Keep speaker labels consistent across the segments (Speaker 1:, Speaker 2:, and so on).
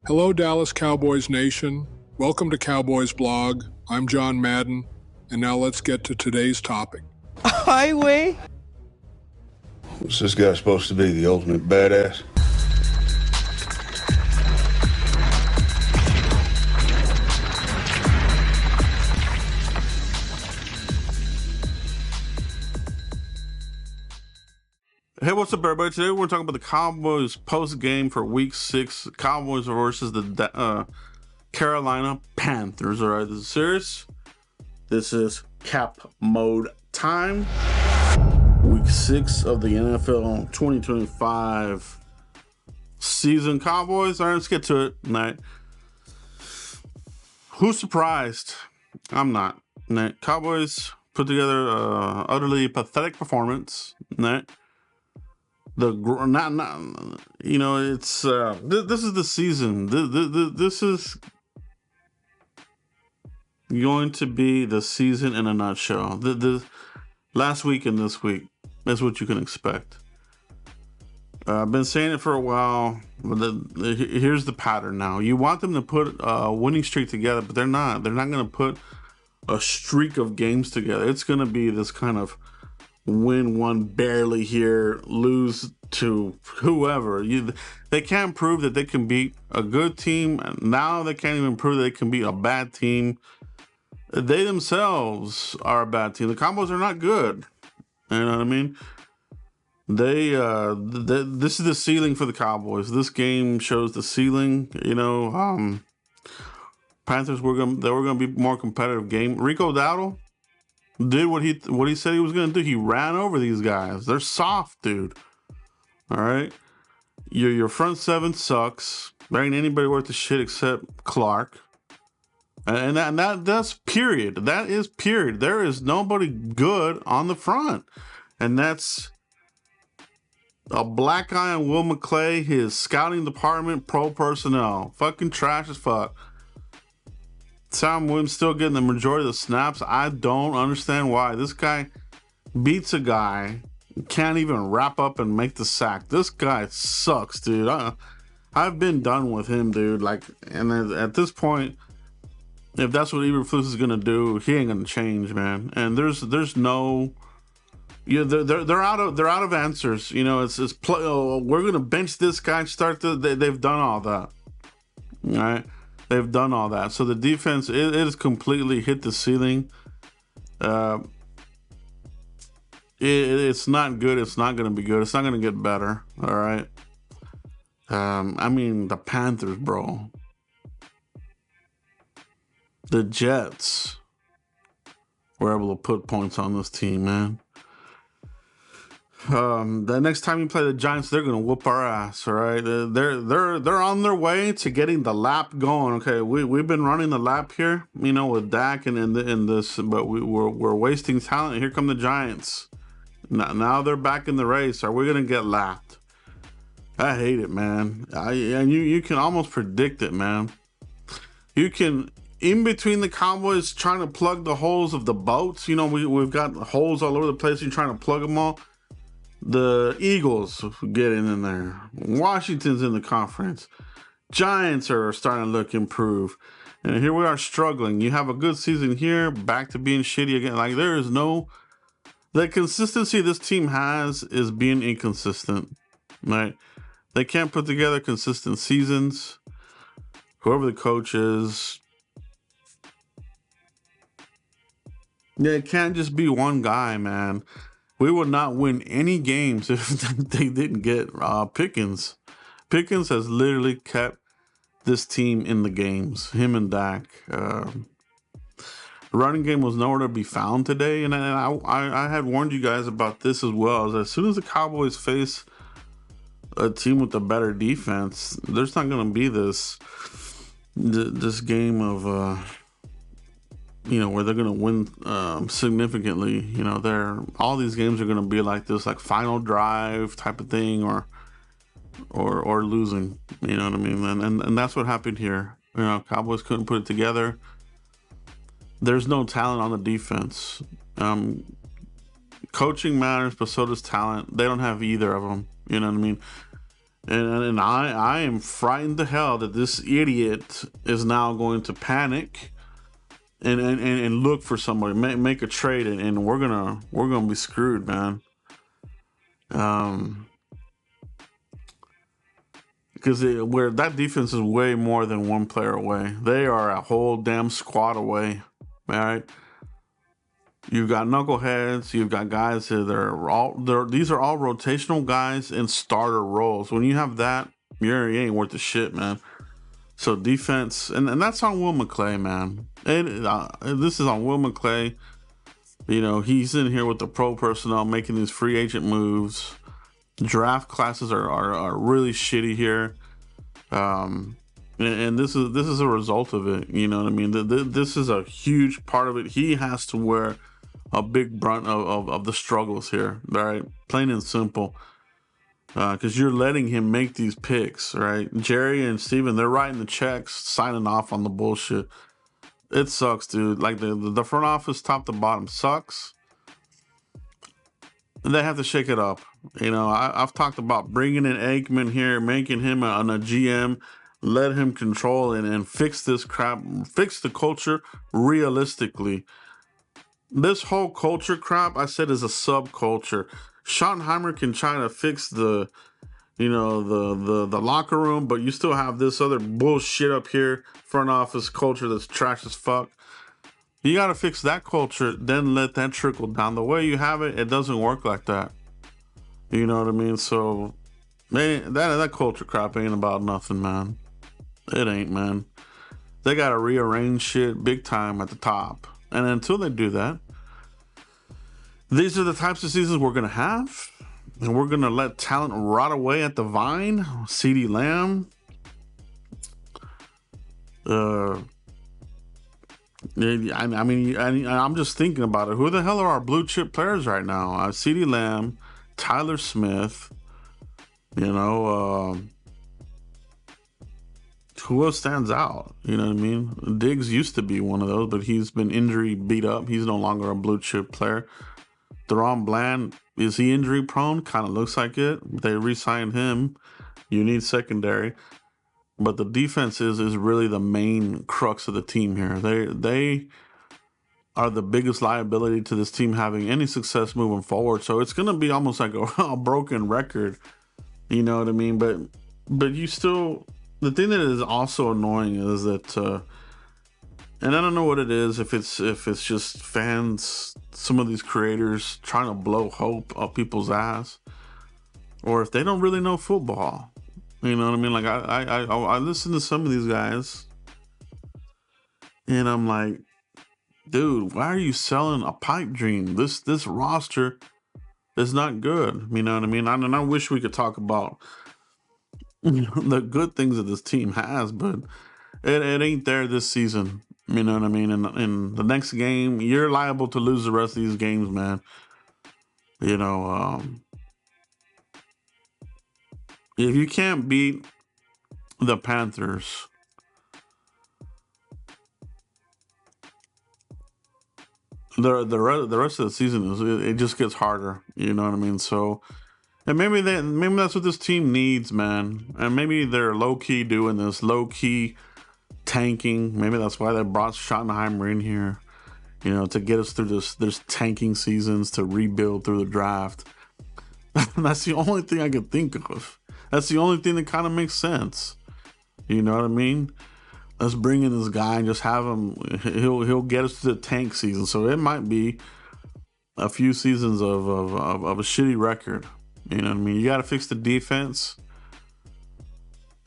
Speaker 1: Hello, Dallas Cowboys Nation. Welcome to Cowboys Blog. I'm John Madden, and now let's get to today's topic.
Speaker 2: Highway?
Speaker 3: What's this guy supposed to be, the ultimate badass?
Speaker 4: Hey, what's up, everybody? Today we're talking about the Cowboys post-game for Week 6. Cowboys versus the Carolina Panthers. All right, this is serious. This is cap mode time. Week 6 of the NFL 2025 season. Cowboys. All right, let's get to it. All right. Who's surprised? I'm not. All right. Cowboys put together an utterly pathetic performance. All right. It's this is the season. This is going to be the season in a nutshell. The last week and this week, that's what you can expect. I've been saying it for a while, but here's the pattern now. You want them to put a winning streak together, but they're not. They're not going to put a streak of games together. It's going to be this kind of win one barely here, lose to whoever. They can't prove that they can beat a good team. Now they can't even prove that they can beat a bad team. They themselves are a bad team. The Cowboys are not good. You know what I mean? This is the ceiling for the Cowboys. This game shows the ceiling. Panthers were gonna be more competitive game. Rico Dowdle did what he said he was gonna do. He ran over these guys. They're soft, dude. All right, your front seven sucks. There ain't anybody worth the shit except Clark, and that's period. That is period. There is nobody good on the front, and that's a black eye on Will McClay, his scouting department, pro personnel, fucking trash as fuck. Sam Williams still getting the majority of the snaps. I don't understand why. This guy beats a guy, can't even wrap up and make the sack. This guy sucks, dude. I've been done with him, dude. And at this point, if that's what Eberflus is gonna do, he ain't gonna change, man. And there's no, they're out of answers. We're gonna bench this guy. They've done all that. All right. They've done all that. So the defense, it has completely hit the ceiling. It's not good. It's not going to be good. It's not going to get better. All right. The Panthers, bro. The Jets were able to put points on this team, man. The next time you play the Giants, they're gonna whoop our ass. All right, they're on their way to getting the lap going. Okay, we've been running the lap here, with Dak and in this, but we're wasting talent. Here come the Giants. Now they're back in the race. Are we gonna get lapped? I hate it, man. You can almost predict it, man. You can. In between the Cowboys trying to plug the holes of the boats, we've got holes all over the place. You're trying to plug them all. The Eagles get in there. Washington's in the conference. Giants are starting to look improved. And here we are struggling. You have a good season here, back to being shitty again. There is no... The consistency this team has is being inconsistent. Right? They can't put together consistent seasons. Whoever the coach is... Yeah, it can't just be one guy, man. We would not win any games if they didn't get Pickens. Pickens has literally kept this team in the games. Him and Dak. The running game was nowhere to be found today, and I had warned you guys about this as well. As soon as the Cowboys face a team with a better defense, there's not going to be this game of where they're going to win significantly. All these games are going to be like this, like final drive type of thing, or losing. You know what I mean? And that's what happened here. Cowboys couldn't put it together. There's no talent on the defense. Coaching matters, but so does talent. They don't have either of them. You know what I mean? And I am frightened to hell that this idiot is now going to panic and look for somebody, make a trade, and we're gonna be screwed, man. Because where that defense is way more than one player away. They are a whole damn squad away. All right. You've got knuckleheads. You've got guys that these are all rotational guys in starter roles. When you have that, you ain't worth the shit, man. So defense, and that's on Will McClay, man. This is on Will McClay. You know, he's in here with the pro personnel making these free agent moves. Draft classes are really shitty here. And this is a result of it. You know what I mean? This is a huge part of it. He has to wear a big brunt of the struggles here, right? Plain and simple. Because you're letting him make these picks, right? Jerry and Steven, they're writing the checks, signing off on the bullshit. It sucks, dude. Like the front office, top to bottom, sucks. And they have to shake it up. You know, I've talked about bringing in Aikman here, making him a GM, let him control and fix this crap, fix the culture realistically. This whole culture crap, I said, is a subculture. Schottenheimer can try to fix the locker room, but you still have this other bullshit up here, front office culture that's trash as fuck. You got to fix that culture, then let that trickle down. The way you have it, it doesn't work like that. You know what I mean? So, man, that culture crap ain't about nothing, man. It ain't, man. They got to rearrange shit big time at the top. And until they do that, these are the types of seasons we're going to have. And we're going to let talent rot away at the vine. CeeDee Lamb. I mean, I'm just thinking about it. Who the hell are our blue chip players right now? CeeDee Lamb, Tyler Smith. You know, who else stands out? You know what I mean? Diggs used to be one of those, but he's been injury beat up. He's no longer a blue chip player. Deron Bland, is he injury prone? Kind of looks like it. They re-signed him. You need secondary. But the defense is really the main crux of the team here. They are the biggest liability to this team having any success moving forward. So it's going to be almost like a broken record. You know what I mean? But you still... The thing that is also annoying is that... and I don't know what it is, if it's just fans, some of these creators trying to blow hope up people's ass, or if they don't really know football. You know what I mean? Like I listen to some of these guys, and I'm like, dude, why are you selling a pipe dream? This roster is not good. You know what I mean? And I wish we could talk about the good things that this team has, but it ain't there this season. You know what I mean? In the next game, you're liable to lose the rest of these games, man. You know, if you can't beat the Panthers, the rest of the season it just gets harder. You know what I mean? So, and maybe that's what this team needs, man. And maybe they're low key doing this, low key tanking. Maybe that's why they brought Schottenheimer in here. You know, to get us through this tanking seasons, to rebuild through the draft. That's the only thing I could think of. That's the only thing that kind of makes sense. You know what I mean? Let's bring in this guy and just have him. He'll get us to the tank season. So it might be a few seasons of a shitty record. You know what I mean? You got to fix the defense.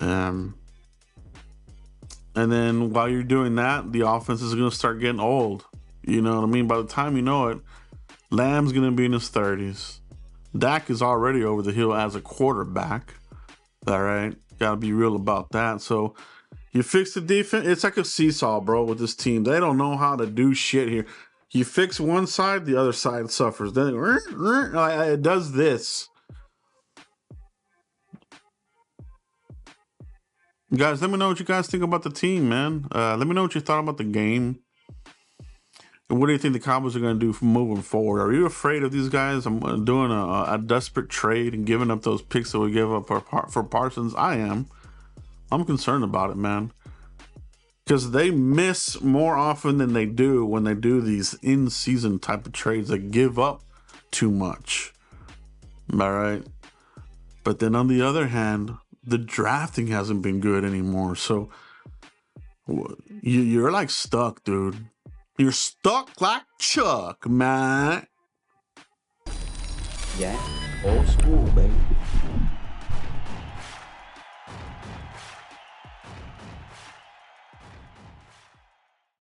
Speaker 4: And then while you're doing that, the offense is going to start getting old. You know what I mean? By the time you know it, Lamb's going to be in his 30s. Dak is already over the hill as a quarterback. All right? Got to be real about that. So you fix the defense. It's like a seesaw, bro, with this team. They don't know how to do shit here. You fix one side, the other side suffers. Then it does this. Guys, let me know what you guys think about the team, man. Let me know what you thought about the game. And what do you think the Cowboys are going to do from moving forward? Are you afraid of these guys? I'm doing a desperate trade and giving up those picks that we give up for Parsons. I am. I'm concerned about it, man. Because they miss more often than they do when they do these in-season type of trades that give up too much. All right. But then on the other hand, the drafting hasn't been good anymore. So you're like stuck, dude. You're stuck like Chuck, man.
Speaker 2: Yeah, old school, baby.